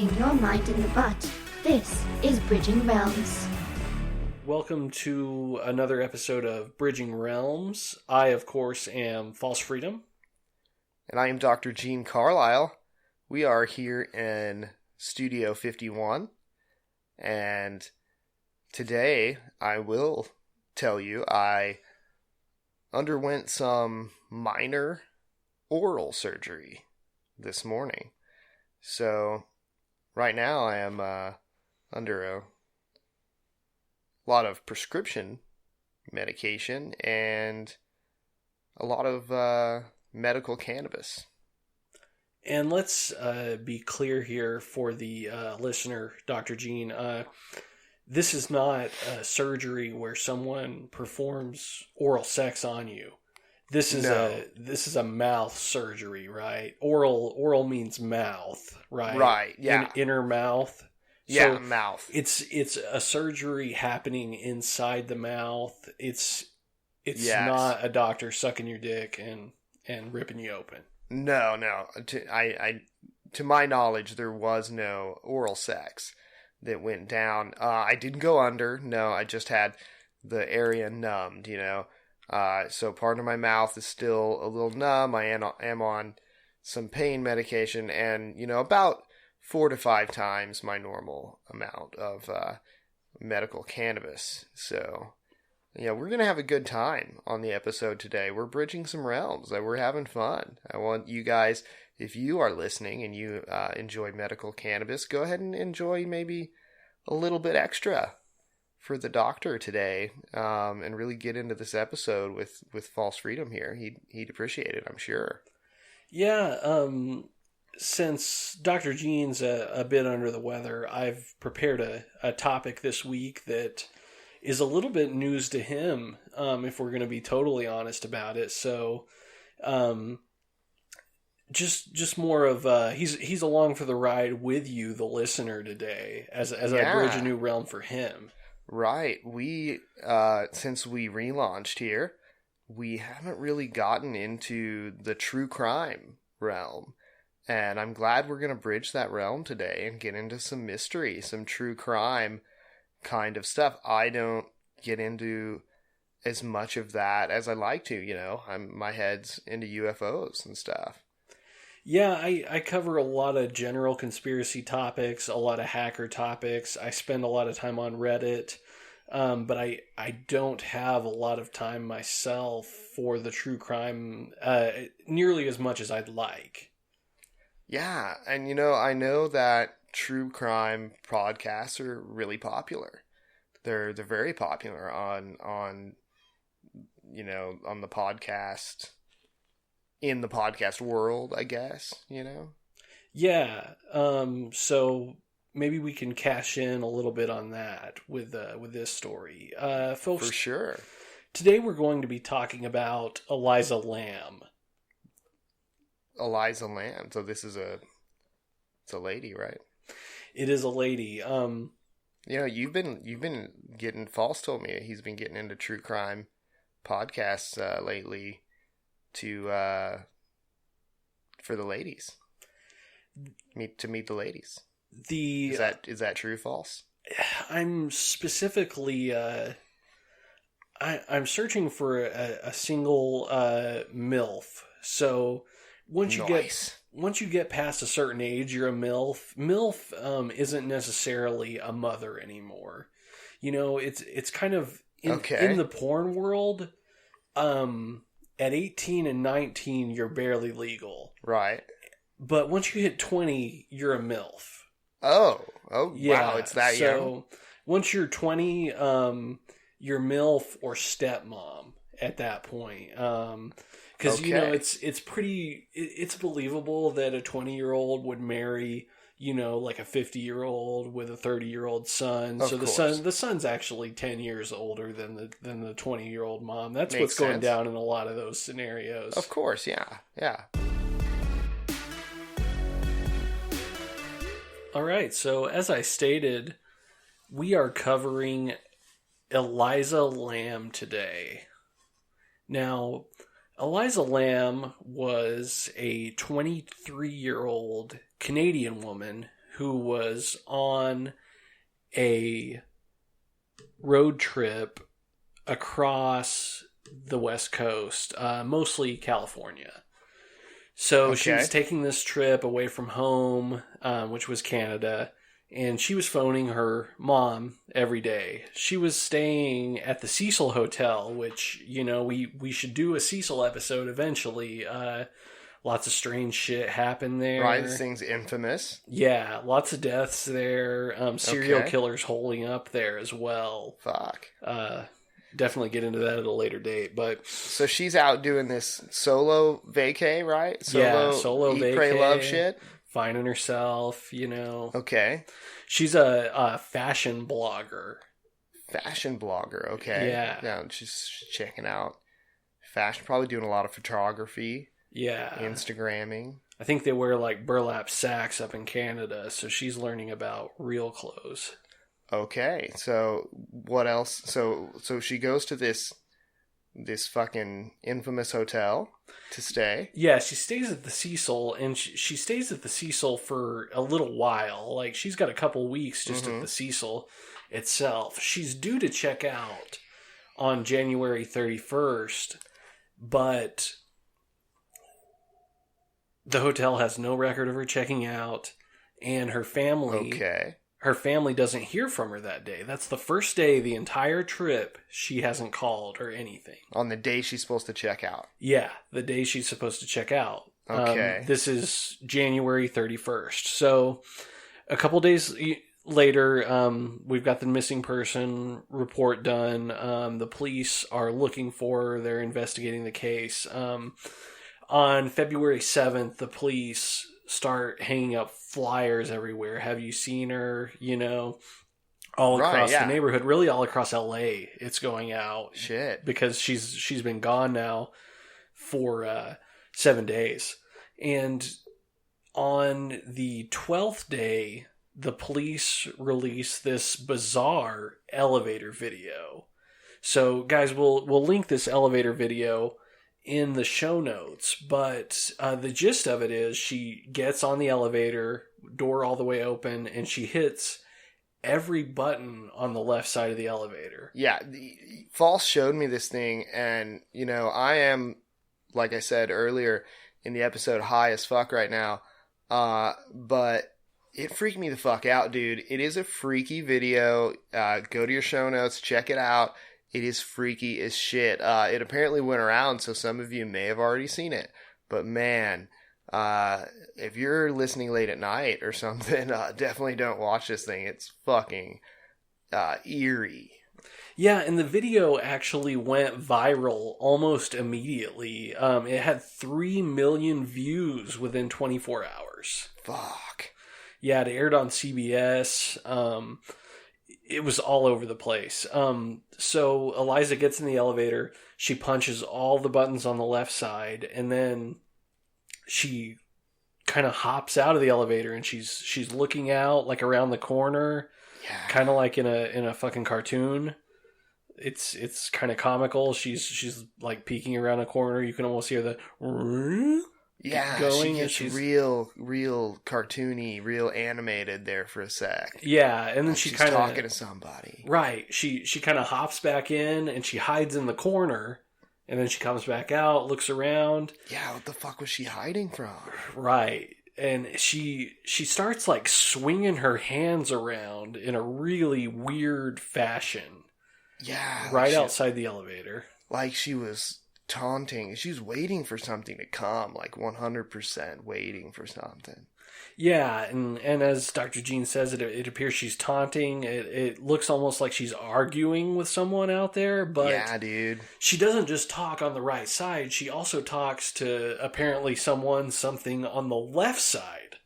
kicking your mind in the butt. This is Bridging Realms. Welcome to another episode of Bridging Realms. I, of course, am False Freedom. And I am Dr. Gene Carlisle. We are here in Studio 51. And today I will tell you I underwent some minor oral surgery this morning. So right now I am under a lot of prescription medication and a lot of medical cannabis. And let's be clear here for the listener, Dr. Gene. This is not a surgery where someone performs oral sex on you. This is a mouth surgery, right? Oral means mouth, right? Right, yeah. Inner mouth. Yeah, So mouth. It's a surgery happening inside the mouth. It's Yes. not a doctor sucking your dick and ripping you open. No. To my knowledge, there was no oral sex that went down. I didn't go under. No, I just had the area numbed, So part of my mouth is still a little numb. I am on some pain medication and, about 4 to 5 times my normal amount of medical cannabis. So, we're going to have a good time on the episode today. We're bridging some realms. We're having fun. I want you guys, if you are listening and you enjoy medical cannabis, go ahead and enjoy maybe a little bit extra for the doctor today, and really get into this episode with False Freedom here. He'd appreciate it, I'm sure. Yeah, since Dr. Gene's a bit under the weather, I've prepared a topic this week that is a little bit news to him, if we're going to be totally honest about it. So, just more of he's along for the ride with you, the listener, today, as I bridge a new realm for him. Right. We since we relaunched here, we haven't really gotten into the true crime realm. And I'm glad we're going to bridge that realm today and get into some mystery, some true crime kind of stuff. I don't get into as much of that as I like to, my head's into UFOs and stuff. Yeah, I cover a lot of general conspiracy topics, a lot of hacker topics. I spend a lot of time on Reddit, but I don't have a lot of time myself for the true crime, nearly as much as I'd like. Yeah, and I know that true crime podcasts are really popular. They're very popular on the podcast, in the podcast world, I guess, Yeah, so maybe we can cash in a little bit on that with this story. Folks, for sure. Today we're going to be talking about Elisa Lam. Elisa Lam. So it's a lady, right? It is a lady. You've been getting, False told me he's been getting into true crime podcasts lately for the ladies. To meet the ladies. Is that true, False? I'm specifically I'm searching for a single MILF. So once you get past a certain age, you're a MILF. MILF isn't necessarily a mother anymore. It's kind of in the porn world. At 18 and 19, you're barely legal. Right. But once you hit 20, you're a MILF. Oh, yeah, wow, it's that young. So once you're 20, you're MILF or stepmom at that point. Because, it's believable that a 20-year-old would marry, like a 50-year-old with a 30-year-old son. Of so course. the son's actually 10 years older than the 20-year-old mom. That's Makes what's going sense. down in a lot of those scenarios. Of course, yeah. All right, so as I stated, we are covering Elisa Lam today. Now, Elisa Lam was a 23-year-old Canadian woman who was on a road trip across the West Coast, mostly California. So she was taking this trip away from home, which was Canada, and she was phoning her mom every day. She was staying at the Cecil Hotel, which, you know, we should do a Cecil episode eventually. Lots of strange shit happened there. Right, this thing's infamous. Yeah, lots of deaths there. Serial killers holding up there as well. Fuck. Definitely get into that at a later date, but so she's out doing this solo vacay, right? Solo eat, vacay, pray, love shit. Finding herself, you know. Okay. She's a fashion blogger. Fashion blogger, okay. Yeah. Now she's checking out fashion, probably doing a lot of photography. Yeah. Instagramming. I think they wear like burlap sacks up in Canada, so she's learning about real clothes. Okay, so what else? So she goes to this fucking infamous hotel to stay. Yeah, she stays at the Cecil, and she stays at the Cecil for a little while. Like, she's got a couple weeks just at the Cecil itself. She's due to check out on January 31st, but the hotel has no record of her checking out, and her family... Her family doesn't hear from her that day. That's the first day the entire trip she hasn't called or anything. On the day she's supposed to check out. Yeah, the day she's supposed to check out. Okay. This is January 31st. So a couple days later, we've got the missing person report done. The police are looking for her. They're investigating the case. On February 7th, the police start hanging up flyers everywhere. Have you seen her? You know, all across the neighborhood, really all across LA. It's going out. Shit. Because she's been gone now for 7 days. And on the 12th day, the police release this bizarre elevator video. So guys, we'll link this elevator video in the show notes, but the gist of it is she gets on the elevator, door all the way open, and she hits every button on the left side of the elevator. Yeah, False showed me this thing, and, you know, I am, like I said earlier in the episode, high as fuck right now, but it freaked me the fuck out, dude. It is a freaky video. Go to your show notes, check it out. It is freaky as shit. It apparently went around, so some of you may have already seen it. But man, if you're listening late at night or something, definitely don't watch this thing. It's fucking eerie. Yeah, and the video actually went viral almost immediately. It had 3 million views within 24 hours. Fuck. Yeah, it aired on CBS. It was all over the place. So Eliza gets in the elevator. She punches all the buttons on the left side, and then she kind of hops out of the elevator, and she's looking out like around the corner, kind of like in a fucking cartoon. It's kind of comical. She's like peeking around a corner. You can almost hear the going. She gets real cartoony, real animated there for a sec. Yeah, and then she's kind of talking to somebody. Right. She kind of hops back in and she hides in the corner, and then she comes back out, looks around. Yeah, what the fuck was she hiding from? Right. And she starts like swinging her hands around in a really weird fashion. Yeah. Right outside the elevator. Like she was taunting. She was waiting for something to come, like 100% waiting for something. Yeah, and as Dr. Jean says, it appears she's taunting. It looks almost like she's arguing with someone out there, but yeah, dude. She doesn't just talk on the right side. She also talks to apparently something on the left side.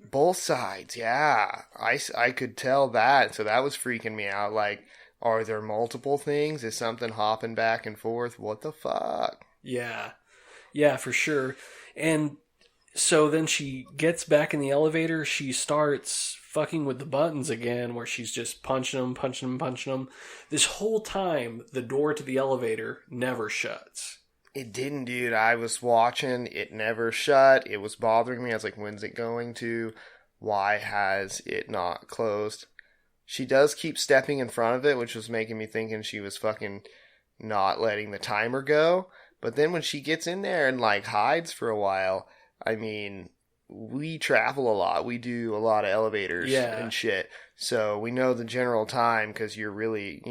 Both sides, yeah. I could tell that, so that was freaking me out. Like, are there multiple things? Is something hopping back and forth? What the fuck? Yeah. Yeah, for sure. And so then she gets back in the elevator. She starts fucking with the buttons again, where she's just punching them. This whole time, the door to the elevator never shuts. It didn't, dude. I was watching. It never shut. It was bothering me. I was like, when's it going to? why has it not closed? She does keep stepping in front of it, which was making me thinking she was fucking not letting the timer go. But then when she gets in there and like hides for a while, I mean, we travel a lot. We do a lot of elevators and shit. So we know the general time because you're really,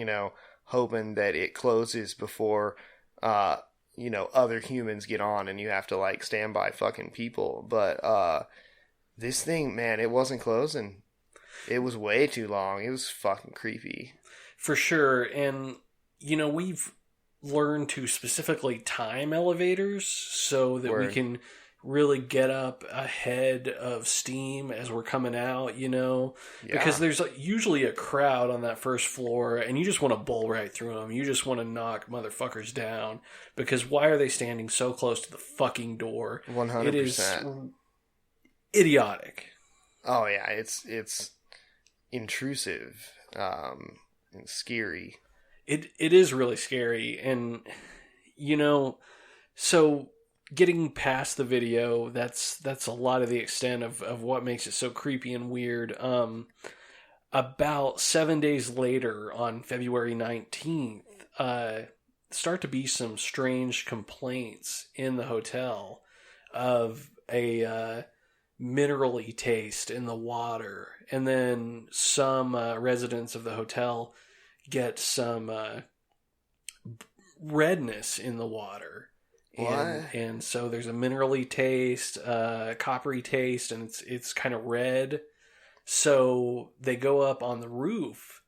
hoping that it closes before, other humans get on and you have to like stand by fucking people. But this thing, man, it wasn't closing. It was way too long. It was fucking creepy. For sure. And, we've learned to specifically time elevators so that we can really get up ahead of steam as we're coming out, because there's usually a crowd on that first floor and you just want to bull right through them. You just want to knock motherfuckers down because why are they standing so close to the fucking door? 100%. It is idiotic. Oh yeah, it's intrusive, and scary. It is really scary, and so getting past the video, that's a lot of the extent of what makes it so creepy and weird. About 7 days later, on February 19th, start to be some strange complaints in the hotel of a minerally taste in the water, and then some residents of the hotel get some redness in the water. And so there's a minerally taste, coppery taste, and it's kind of red. So they go up on the roof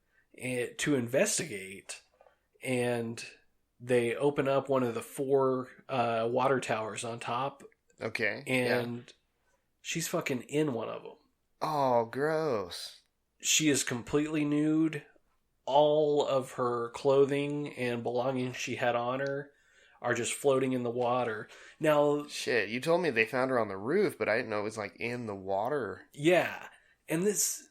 to investigate, and they open up one of the 4 water towers on top. Okay. And she's fucking in one of them. Oh, gross. She is completely nude. All of her clothing and belongings she had on her are just floating in the water. Now, shit, you told me they found her on the roof, but I didn't know it was like in the water. Yeah. And this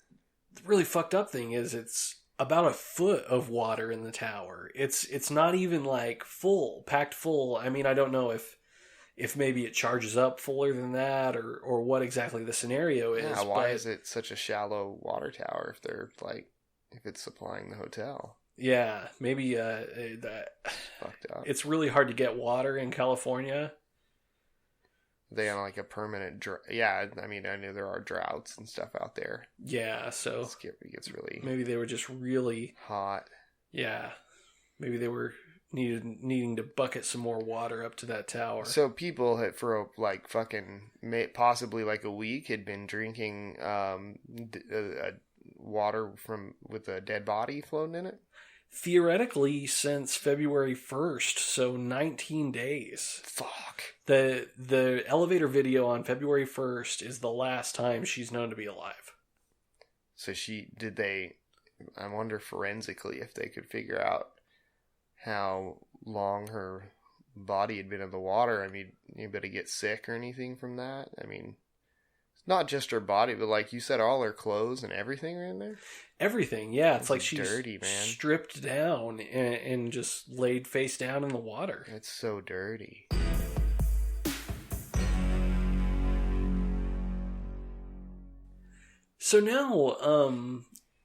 really fucked up thing is it's about a foot of water in the tower. It's not even like packed full. I mean, I don't know if maybe it charges up fuller than that or what exactly the scenario is. Yeah, why is it such a shallow water tower if it's supplying the hotel? Yeah, maybe fucked up. It's really hard to get water in California. They on like a permanent yeah, I mean, I know there are droughts and stuff out there. Yeah, so it gets really maybe they were just really hot. Yeah. Maybe they were needing to bucket some more water up to that tower. So people had for like fucking possibly like a week had been drinking water with a dead body floating in it? Theoretically, since February 1st, so 19 days. Fuck. The elevator video on February 1st is the last time she's known to be alive. So I wonder forensically if they could figure out how long her body had been in the water. I mean, anybody get sick or anything from that? I mean, it's not just her body, but like you said, all her clothes and everything are in there? Everything, yeah. It's like she's dirty, man. Stripped down and just laid face down in the water. It's so dirty. So now,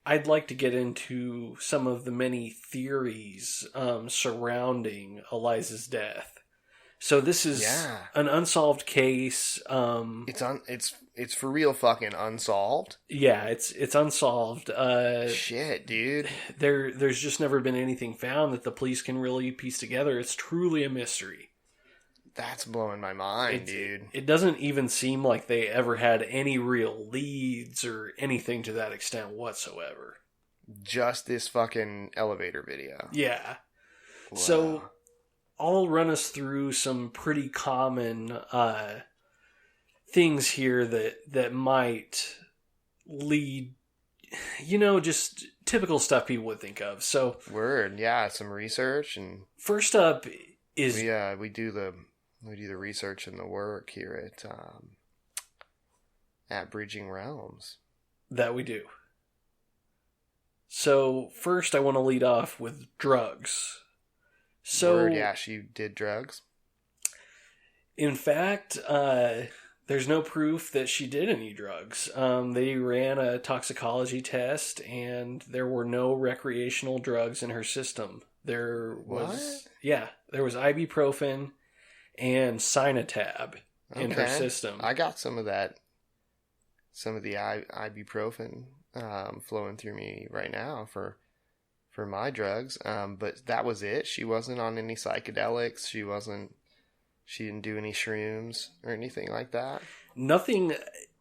I'd like to get into some of the many theories surrounding Eliza's death. So this is an unsolved case. It's for real fucking unsolved. Yeah, it's unsolved. Shit, dude. There's just never been anything found that the police can really piece together. It's truly a mystery. That's blowing my mind, dude. It doesn't even seem like they ever had any real leads or anything to that extent whatsoever. Just this fucking elevator video. Yeah. Wow. So I'll run us through some pretty common things here that might lead, just typical stuff people would think of. So some research. And first up is we do the research and the work here at Bridging Realms. That we do. So first I want to lead off with drugs. So she did drugs. In fact, There's no proof that she did any drugs. They ran a toxicology test, and there were no recreational drugs in her system. There was ibuprofen and Sinotab in her system. I got some of the ibuprofen flowing through me right now for my drugs. But that was it. She wasn't on any psychedelics. She didn't do any shrooms or anything like that. Nothing.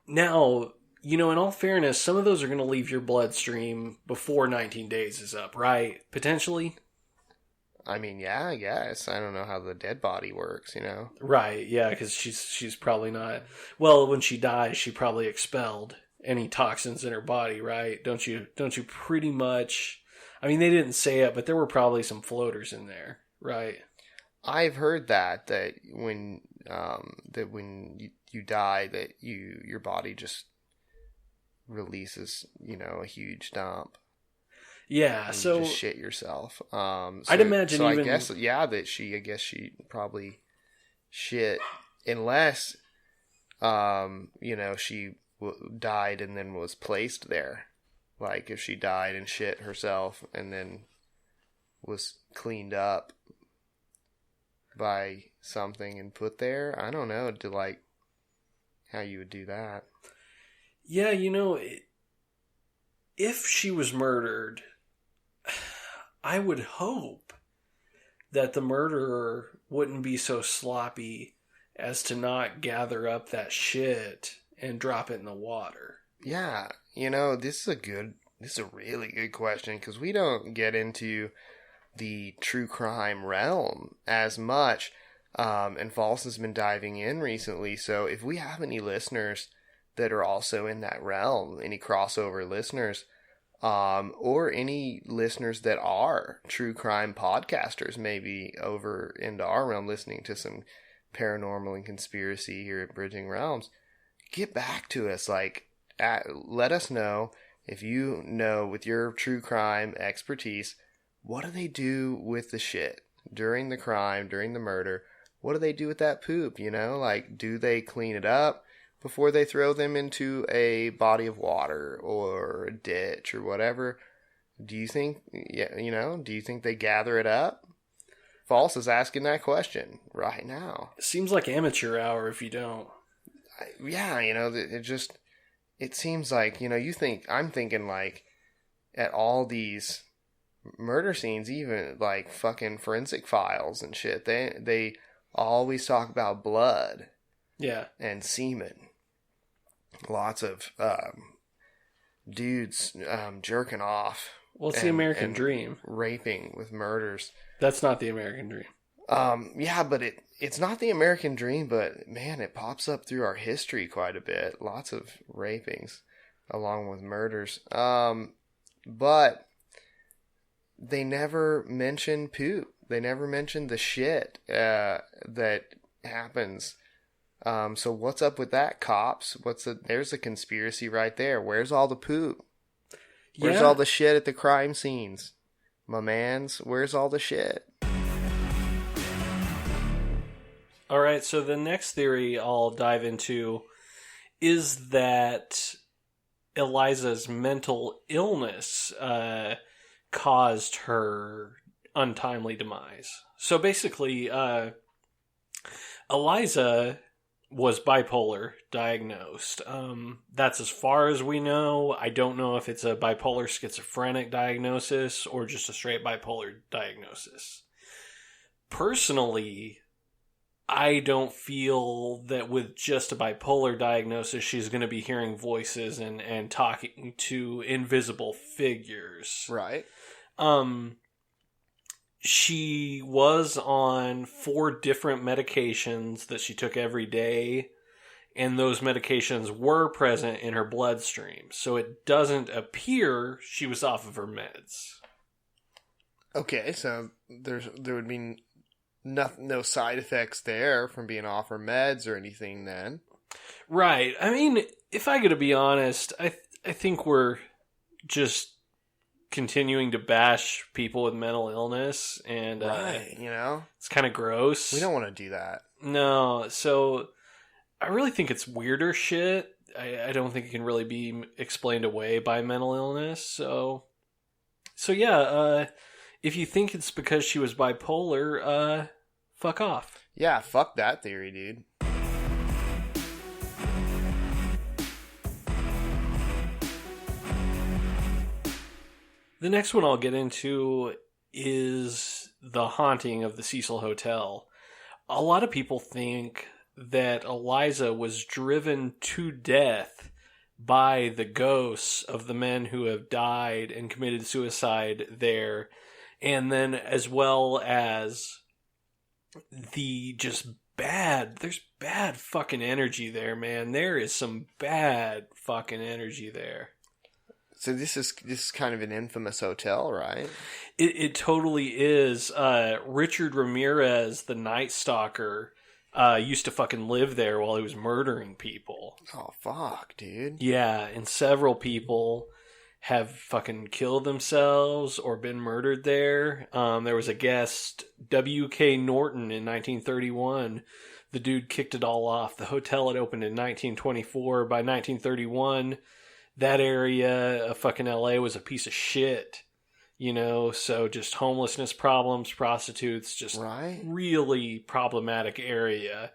Now, in all fairness, some of those are going to leave your bloodstream before 19 days is up, right? Potentially? I mean, yeah, I guess. I don't know how the dead body works, Right, yeah, because she's probably not... Well, when she dies, she probably expelled any toxins in her body, right? Don't you pretty much... I mean, they didn't say it, but there were probably some floaters in there, right? I've heard that when you die, that your body just releases, a huge dump. Yeah, so you just shit yourself. I'd imagine. So even... I guess she probably shit unless, she died and then was placed there. Like if she died and shit herself and then was cleaned up by something and put there. I don't know how you would do that. Yeah, if she was murdered, I would hope that the murderer wouldn't be so sloppy as to not gather up that shit and drop it in the water. Yeah, this is a really good question because we don't get into the true crime realm as much, and False has been diving in recently. So if we have any listeners that are also in that realm, any crossover listeners, or any listeners that are true crime podcasters, maybe over into our realm, listening to some paranormal and conspiracy here at Bridging Realms, get back to us. Let us know if you know with your true crime expertise, what do they do with the shit during the crime, during the murder? What do they do with that poop? Do they clean it up before they throw them into a body of water or a ditch or whatever? Do you think, do you think they gather it up? False is asking that question right now. It seems like amateur hour if you don't. It seems like, I'm thinking at all these murder scenes, even fucking forensic files and shit, they always talk about blood. Yeah. And semen. Lots of dudes jerking off. Well, it's the American dream. Raping with murders. That's not the American dream. Yeah, but it's not the American dream, but man, it pops up through our history quite a bit. Lots of rapings along with murders. But they never mention poop. They never mention the shit that happens. So what's up with that, cops? There's a conspiracy right there. Where's all the poop? Where's all the shit at the crime scenes? My mans, where's all the shit? All right, so the next theory I'll dive into is that Elisa's mental illness caused her untimely demise. So basically, Eliza was bipolar diagnosed. That's as far as we know. I don't know if it's a bipolar schizophrenic diagnosis or just a straight bipolar diagnosis. Personally, I don't feel that with just a bipolar diagnosis, she's going to be hearing voices and talking to invisible figures. Right. She was on 4 different medications that she took every day, and those medications were present in her bloodstream. So it doesn't appear she was off of her meds. Okay, so there would be no side effects there from being off her meds or anything then. Right. I mean, if I got to be honest, I think we're just continuing to bash people with mental illness, and right, it's kind of gross. We don't want to do that. No, so I really think it's weirder shit. I don't think it can really be explained away by mental illness. So yeah, if you think it's because she was bipolar, fuck off. Yeah, fuck that theory, dude. The next one I'll get into is the haunting of the Cecil Hotel. A lot of people think that Eliza was driven to death by the ghosts of the men who have died and committed suicide there, and then as well as the just there's bad fucking energy there, man. There is some bad fucking energy there. So this is kind of an infamous hotel, right? It totally is. Richard Ramirez, the Night Stalker, used to fucking live there while he was murdering people. Oh, fuck, dude. Yeah, and several people have fucking killed themselves or been murdered there. There was a guest, W.K. Norton, in 1931. The dude kicked it all off. The hotel had opened in 1924. By 1931... that area of fucking LA was a piece of shit, you know, so just homelessness problems, prostitutes, just really problematic area.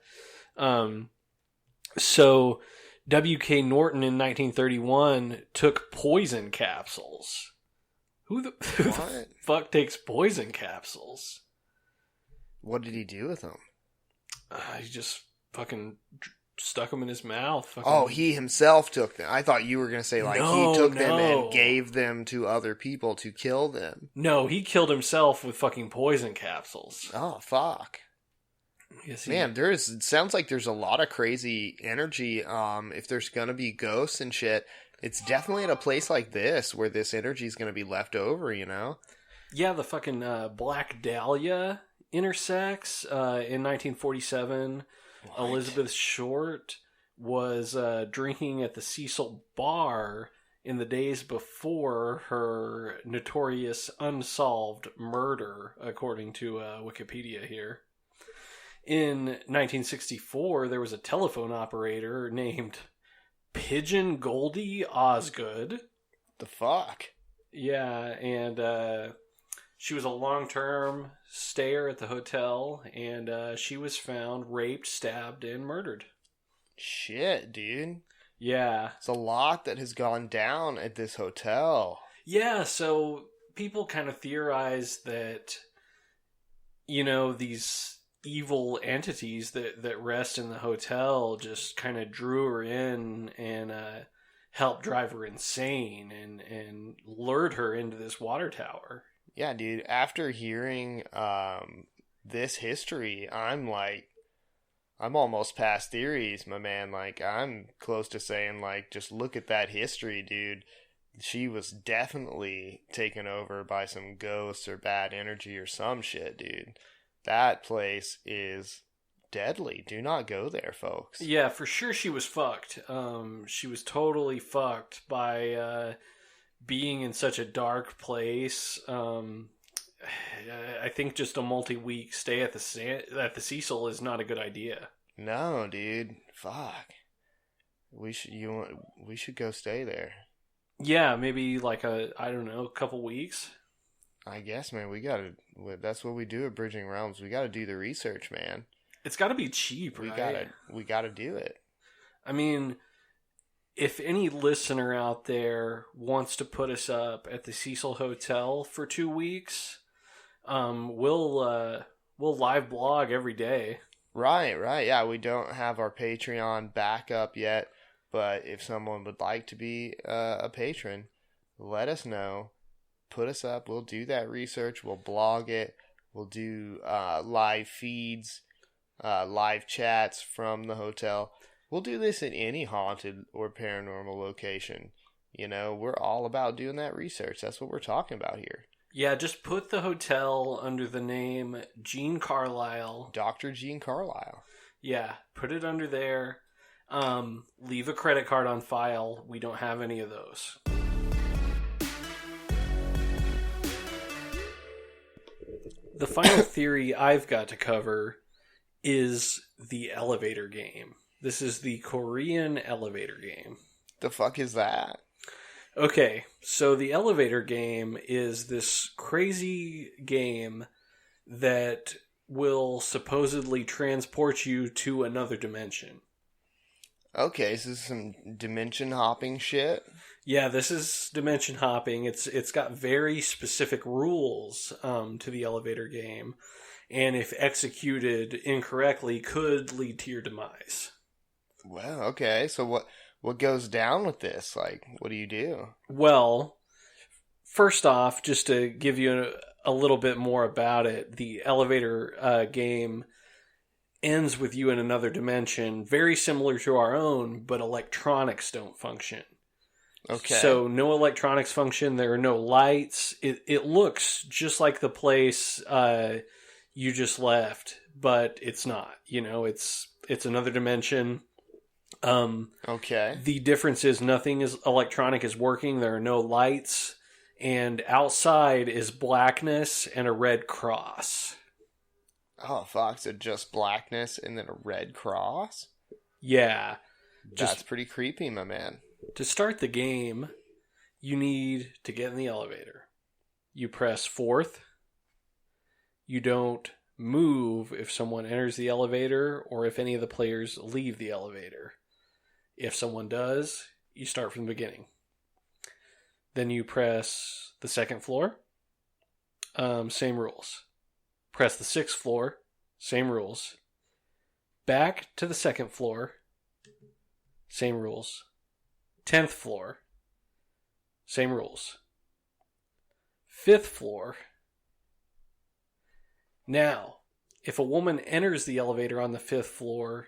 So W.K. Norton in 1931 took poison capsules. Who the fuck takes poison capsules? What did he do with them? He just fucking stuck them in his mouth. Fucking... Oh, he himself took them. I thought you were going to say, like, he took them and gave them to other people to kill them. No, he killed himself with fucking poison capsules. Oh, fuck. Yes, man, it sounds like there's a lot of crazy energy. If there's going to be ghosts and shit, it's definitely at a place like this where this energy is going to be left over, you know? Yeah, the fucking Black Dahlia intersects. In 1947, what? Elizabeth Short was drinking at the Cecil Bar in the days before her notorious unsolved murder, according to Wikipedia here. In 1964, there was a telephone operator named Pigeon Goldie Osgood. The fuck? Yeah, and she was a long-term stayer at the hotel, and she was found raped, stabbed, and murdered. Shit, dude. Yeah. It's a lot that has gone down at this hotel. Yeah, so people kind of theorize that, you know, these evil entities that rest in the hotel just kind of drew her in and helped drive her insane and lured her into this water tower. Yeah, dude. After hearing this history, I'm almost past theories, my man. Like, I'm close to saying, like, just look at that history, dude. She was definitely taken over by some ghosts or bad energy or some shit, dude. That place is deadly. Do not go there, folks. Yeah, for sure she was fucked. She was totally fucked by being in such a dark place. I think just a multi-week stay at the Cecil is not a good idea. No, dude. Fuck. We should go stay there. Yeah, maybe like a couple weeks. I guess, man, that's what we do at Bridging Realms. We gotta do the research, man. It's gotta be cheap, right? We gotta do it. I mean, if any listener out there wants to put us up at the Cecil Hotel for 2 weeks, we'll live blog every day. Right. Yeah, we don't have our Patreon back up yet, but if someone would like to be a patron, let us know. Put us up. We'll do that research. We'll blog it. We'll do live feeds, live chats from the hotel. We'll do this at any haunted or paranormal location. You know, we're all about doing that research. That's what we're talking about here. Yeah, just put the hotel under the name Gene Carlisle. Dr. Gene Carlisle. Yeah, put it under there. Leave a credit card on file. We don't have any of those. The final theory I've got to cover is the elevator game. This is the Korean elevator game. The fuck is that? Okay, so the elevator game is this crazy game that will supposedly transport you to another dimension. Okay, so this is some dimension hopping shit. Yeah, this is dimension hopping. It's got very specific rules to the elevator game, and if executed incorrectly, could lead to your demise. Well, okay, so what goes down with this? Like, what do you do? Well, first off, just to give you a little bit more about it, the elevator game ends with you in another dimension, very similar to our own, but electronics don't function. Okay. So no electronics function. There are no lights. It looks just like the place you just left, but it's not. It's another dimension. Okay. The difference is nothing is electronic is working. There are no lights, and outside is blackness and a red cross. Oh fuck! So just blackness and then a red cross. Yeah, That's pretty creepy, my man. To start the game, you need to get in the elevator. You press fourth. You don't move if someone enters the elevator or if any of the players leave the elevator. If someone does, you start from the beginning. Then you press the second floor. Same rules. Press the sixth floor. Same rules. Back to the second floor. Same rules. 10th floor. Same rules. 5th floor. Now, if a woman enters the elevator on the 5th floor,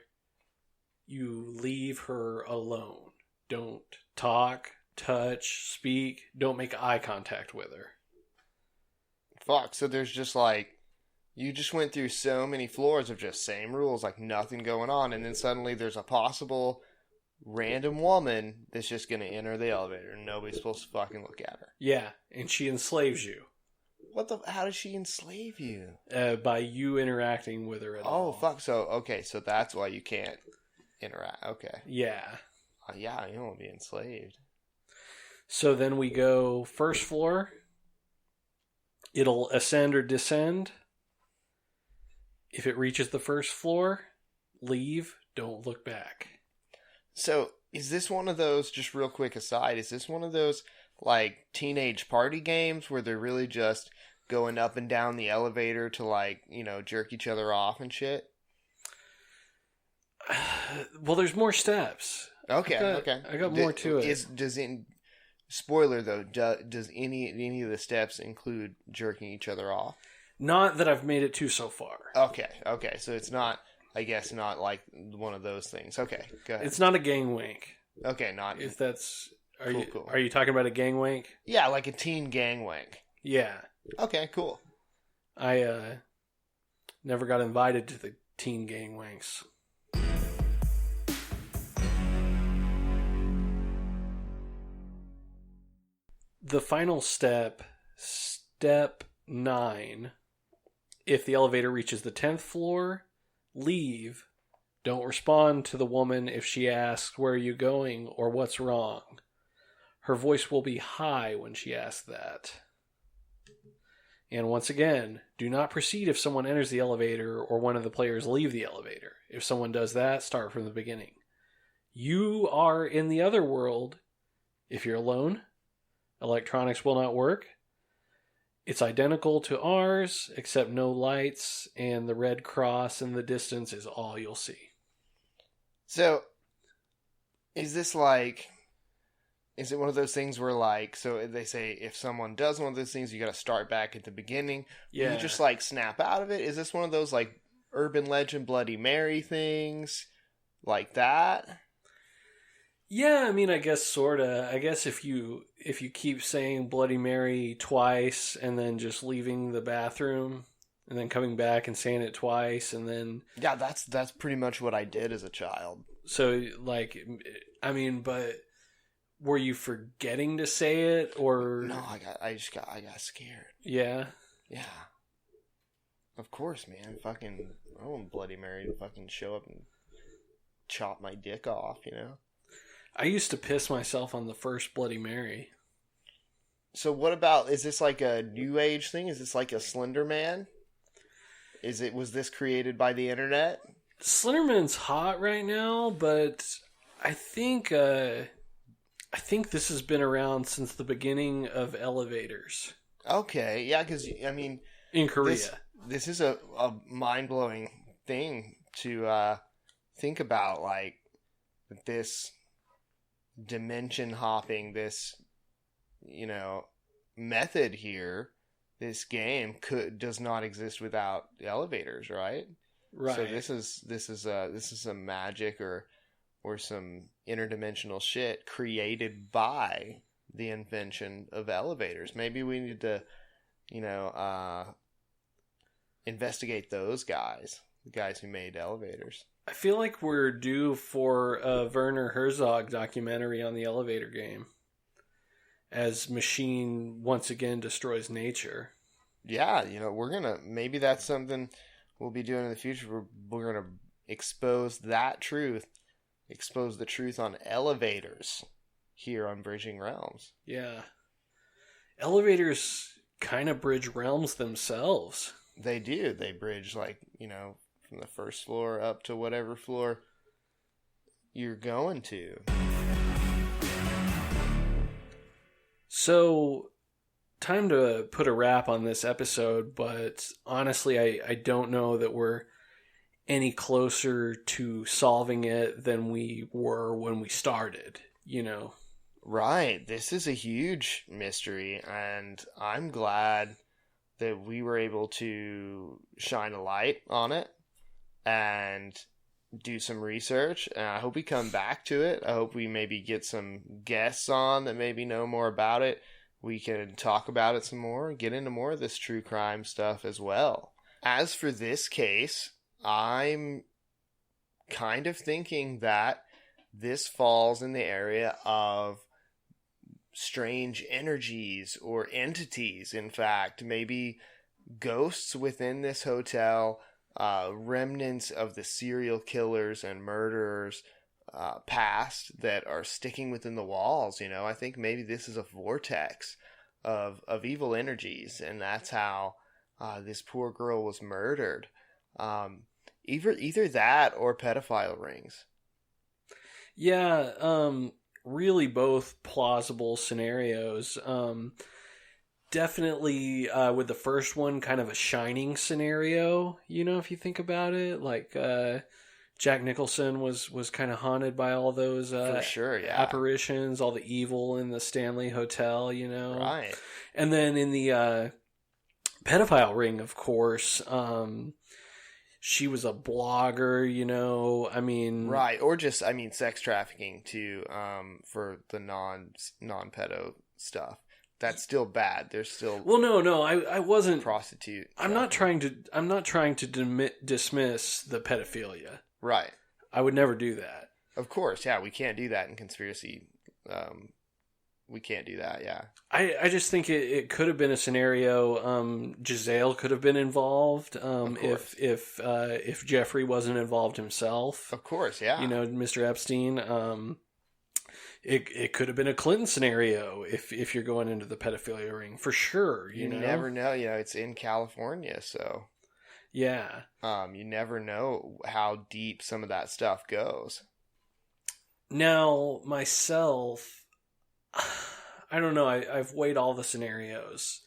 you leave her alone. Don't talk, touch, speak. Don't make eye contact with her. Fuck, so there's just like, you just went through so many floors of just same rules, like nothing going on, and then suddenly there's a possible random woman that's just going to enter the elevator and nobody's supposed to fucking look at her. Yeah, and she enslaves you. How does she enslave you? By you interacting with her at all. Oh, fuck, so that's why you can't interact. Okay. Yeah. Yeah, you don't want to be enslaved. So then we go first floor. It'll ascend or descend. If it reaches the first floor, leave, don't look back. So, is this one of those, just real quick aside, is this one of those, like, teenage party games where they're really just going up and down the elevator to, like, jerk each other off and shit? Well, there's more steps. Okay. I got more to it. Spoiler, though, does any of the steps include jerking each other off? Not that I've made it to so far. Okay, so it's not... I guess not like one of those things. Okay, go ahead. It's not a gang wank. Okay, not... If that's... Cool. Are you talking about a gang wank? Yeah, like a teen gang wank. Yeah. Okay, cool. I never got invited to the teen gang wanks. The final step, step 9, if the elevator reaches the 10th floor... leave. Don't respond to the woman if she asks where are you going or what's wrong. Her voice will be high when she asks that. And once again, do not proceed if someone enters the elevator or one of the players leave the elevator. If someone does that, start from the beginning. You are in the other world. If you're alone, electronics will not work. It's identical to ours, except no lights, and the red cross in the distance is all you'll see. So, is this like... Is it one of those things where, like... So, they say if someone does one of those things, you gotta start back at the beginning. Yeah. You just, like, snap out of it? Is this one of those, like, urban legend Bloody Mary things? Like that? Yeah, I mean, I guess sorta. I guess if you keep saying Bloody Mary twice and then just leaving the bathroom and then coming back and saying it twice and then... Yeah, that's pretty much what I did as a child. So, like, I mean, but were you forgetting to say it or... No, I got scared. Yeah? Yeah. Of course, man. Fucking, I want Bloody Mary to fucking show up and chop my dick off, I used to piss myself on the first Bloody Mary. So what about, is this like a new age thing? Is this like a Slender Man? Was this created by the internet? Slenderman's hot right now, but I think this has been around since the beginning of elevators. Okay, yeah, because, I mean... In Korea. This is a mind-blowing thing to think about, like, this dimension hopping, this, method here, this game does not exist without elevators, right? Right. So this is some magic or some interdimensional shit created by the invention of elevators. Maybe we need to, investigate those guys, the guys who made elevators. I feel like we're due for a Werner Herzog documentary on the elevator game, as machine once again destroys nature. Yeah, maybe that's something we'll be doing in the future. We're going to expose the truth on elevators here on Bridging Realms. Yeah. Elevators kind of bridge realms themselves. They do. They bridge, from the first floor up to whatever floor you're going to. So, time to put a wrap on this episode, but honestly, I don't know that we're any closer to solving it than we were when we started, Right. This is a huge mystery, and I'm glad that we were able to shine a light on it and do some research. And I hope we come back to it. I hope we maybe get some guests on that maybe know more about it. We can talk about it some more and get into more of this true crime stuff as well. As for this case, I'm kind of thinking that this falls in the area of strange energies or entities. In fact, maybe ghosts within this hotel, remnants of the serial killers and murderers past that are sticking within the walls. I think maybe this is a vortex of evil energies, and that's how this poor girl was murdered. Either that or pedophile rings. Yeah, really both plausible scenarios. Definitely with the first one, kind of a Shining scenario, if you think about it. Like Jack Nicholson was kind of haunted by all those For sure, yeah. apparitions, all the evil in the Stanley Hotel, Right. And then in the pedophile ring, of course, she was a blogger, Right, or just, sex trafficking too, for the non-pedo stuff. That's still bad. There's still... Well, no, I wasn't... Prostitute. I'm not trying to dismiss the pedophilia. Right. I would never do that. Of course, yeah, we can't do that in conspiracy. We can't do that, yeah. I just think it could have been a scenario. Giselle could have been involved. If Jeffrey wasn't involved himself. Of course, yeah. Mr. Epstein. It could have been a Clinton scenario if you're going into the pedophilia ring, for sure. You never know. It's in California, so yeah. You never know how deep some of that stuff goes. Now, myself, I don't know. I've weighed all the scenarios.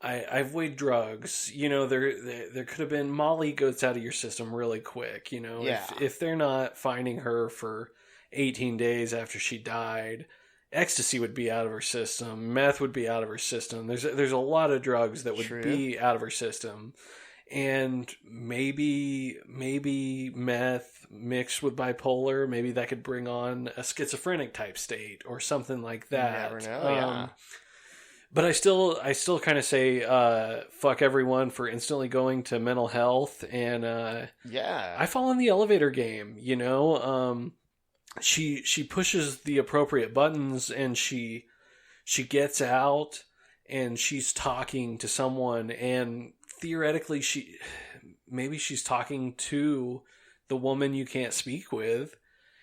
I've weighed drugs. There could have been Molly goes out of your system really quick. Yeah. If they're not finding her for 18 days after she died, ecstasy would be out of her system. Meth would be out of her system. There's a lot of drugs that would True. be out of her system. And maybe meth mixed with bipolar, maybe that could bring on a schizophrenic type state or something like that. You never know, yeah. But I still kind of say fuck everyone for instantly going to mental health, and yeah, I fall in the elevator game. She pushes the appropriate buttons, and she gets out, and she's talking to someone, and theoretically she's talking to the woman you can't speak with.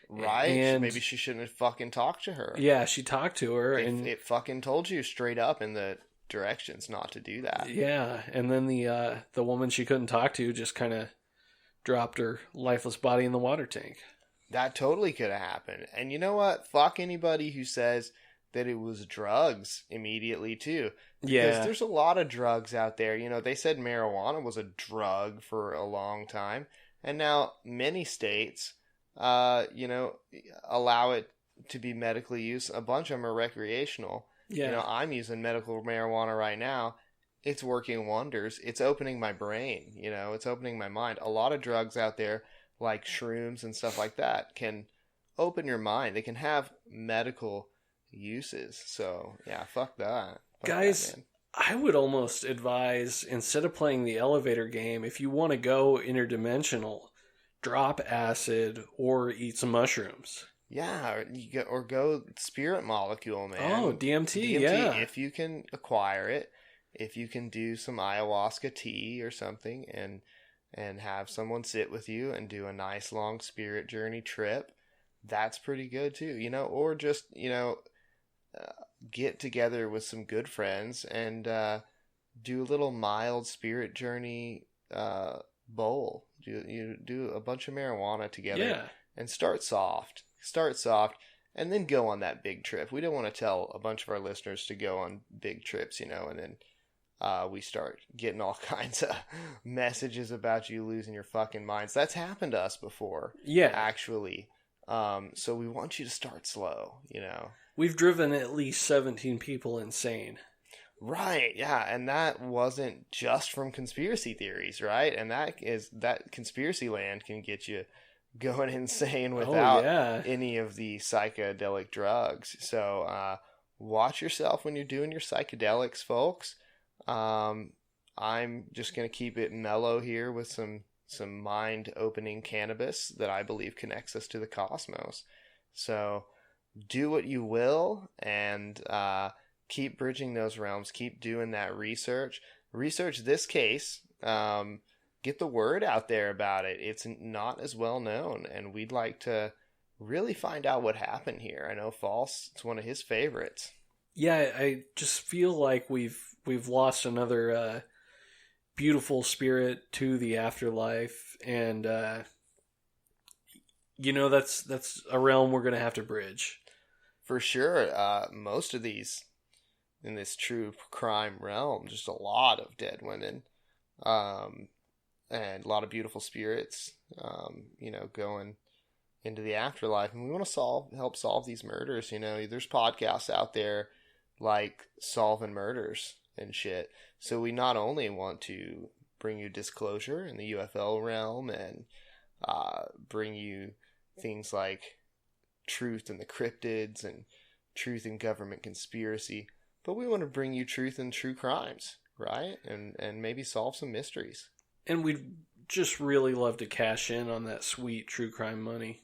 Right. And maybe she shouldn't have fucking talked to her. Yeah, she talked to her. And it fucking told you straight up in the directions not to do that. Yeah, and then the woman she couldn't talk to just kind of dropped her lifeless body in the water tank. That totally could have happened. And you know what? Fuck anybody who says that it was drugs immediately, too. Because there's a lot of drugs out there. You know, they said marijuana was a drug for a long time. And now many states, allow it to be medically used. A bunch of them are recreational. Yeah. You know, I'm using medical marijuana right now. It's working wonders. It's opening my brain. You know, it's opening my mind. A lot of drugs out there, like shrooms and stuff like that, can open your mind. They can have medical uses. So, yeah, fuck that. Guys, I would almost advise, instead of playing the elevator game, if you want to go interdimensional, drop acid or eat some mushrooms. Yeah, or go spirit molecule, man. Oh, DMT, yeah. If you can acquire it, if you can do some ayahuasca tea or something and have someone sit with you and do a nice long spirit journey trip, that's pretty good too, you know, or just, get together with some good friends and do a little mild spirit journey bowl. Do a bunch of marijuana together and start soft, and then go on that big trip. We don't want to tell a bunch of our listeners to go on big trips, and then we start getting all kinds of messages about you losing your fucking minds. That's happened to us before. Yeah. Actually. So we want you to start slow, We've driven at least 17 people insane. Right, yeah, and that wasn't just from conspiracy theories, right? And that conspiracy land can get you going insane without any of the psychedelic drugs. So watch yourself when you're doing your psychedelics, folks. I'm just going to keep it mellow here with some mind-opening cannabis that I believe connects us to the cosmos. So do what you will, and keep bridging those realms. Keep doing that research. Research this case. Get the word out there about it. It's not as well known, and we'd like to really find out what happened here. I know False, it's one of his favorites. Yeah, I just feel like we've lost another beautiful spirit to the afterlife, and that's a realm we're going to have to bridge. For sure. Most of these in this true crime realm, just a lot of dead women, and a lot of beautiful spirits, going into the afterlife. And we want to help solve these murders. There's podcasts out there like Solving Murders and shit. So we not only want to bring you disclosure in the UFO realm and bring you things like truth in the cryptids and truth in government conspiracy, but we want to bring you truth in true crimes, right? And maybe solve some mysteries. And we'd just really love to cash in on that sweet true crime money.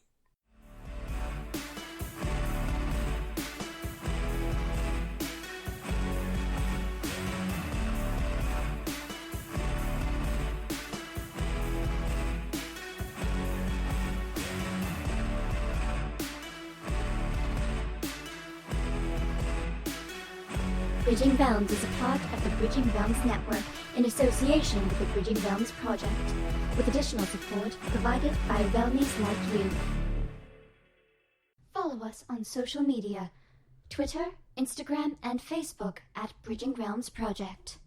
Bridging Realms is a part of the Bridging Realms Network in association with the Bridging Realms Project, with additional support provided by Realmies like you. Follow us on social media, Twitter, Instagram, and Facebook at Bridging Realms Project.